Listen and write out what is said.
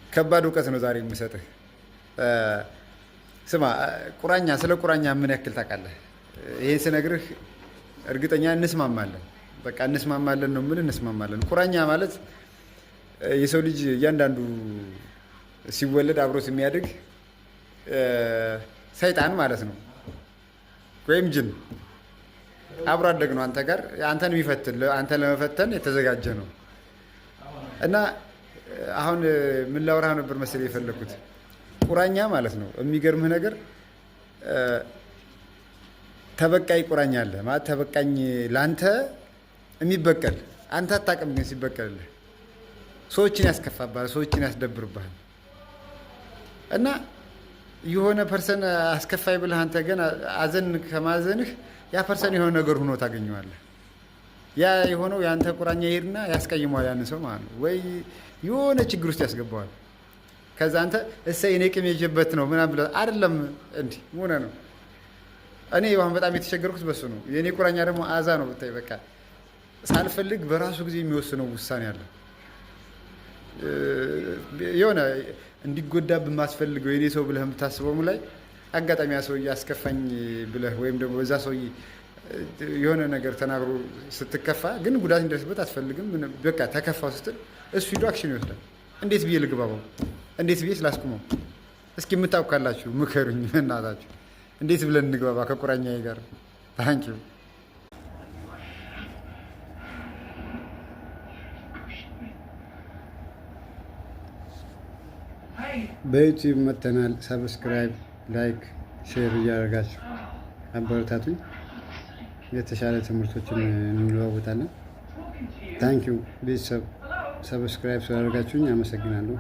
ከባድ እውቀት ነው ዛሬ የምሰጥህ። ስማ ቁራኛ፣ ስለ ቁራኛ ምን ያክል ታውቃለህ? ይሄን ስነግርህ እርግጠኛ እንስማማለን። በቃ እንስማማለን ነው ምን እንስማማለን። ቁራኛ ማለት የሰው ልጅ እያንዳንዱ ሲወለድ አብሮት የሚያድግ ሰይጣን ማለት ነው፣ ወይም ጅን አብሮ አደግ ነው አንተ ጋር አንተን የሚፈትን አንተን ለመፈተን የተዘጋጀ ነው። እና አሁን ምን ላውራህ ነበር መሰለኝ የፈለኩት ቁራኛ ማለት ነው። የሚገርምህ ነገር ተበቃይ ቁራኛ አለ ማለት ተበቃኝ ላንተ የሚበቀል አንተ አታውቅም፣ ግን ሲበቀልልህ ሰዎችን ያስከፋብሃል፣ ሰዎችን ያስደብርብሃል። እና የሆነ ፐርሰን አስከፋይ ብለህ አንተ ግን አዘን ከማዘንህ ያ ፐርሰን የሆነ ነገር ሆኖ ታገኘዋለህ። ያ የሆነው የአንተ ቁራኛ ይሄድና ያስቀይመዋል ያን ሰው ማለት ነው፣ ወይ የሆነ ችግር ውስጥ ያስገባዋል። ከዛ አንተ እሰይ እኔ ቅም የጀበት ነው ምናምን ብለህ አይደለም እንዲህ ሆነ ነው። እኔ አሁን በጣም የተቸገርኩት በሱ ነው። የእኔ ቁራኛ ደግሞ አዛ ነው ብታይ፣ በቃ ሳልፈልግ በራሱ ጊዜ የሚወስነው ውሳኔ አለ። የሆነ እንዲጎዳ በማስፈልገው የኔ ሰው ብለህ የምታስበውም ላይ አጋጣሚ ያ ሰውዬ አስከፋኝ ብለህ ወይም ደግሞ በዛ ሰውዬ የሆነ ነገር ተናግሮ ስትከፋ ግን ጉዳት እንዲደርስበት አትፈልግም። በቃ ተከፋው ስትል እሱ ሂዶ አክሽን ይወስዳል። እንዴት ብዬ ልግባባው? እንዴት ብዬ ስላስቁመው? እስኪ የምታውቁ ካላችሁ ምከሩኝ እናታችሁ። እንዴት ብለን እንግባባ ከቁራኛዬ ጋር? ታንኪዩ። በዩቲዩብ መተናል። ሰብስክራይብ፣ ላይክ፣ ሼር እያደረጋችሁ አበረታቱኝ። የተሻለ ትምህርቶችን እንለዋወጣለን። ታንኪዩ ቤተሰብ፣ ሰብስክራይብ ስላደረጋችሁኝ አመሰግናለሁ።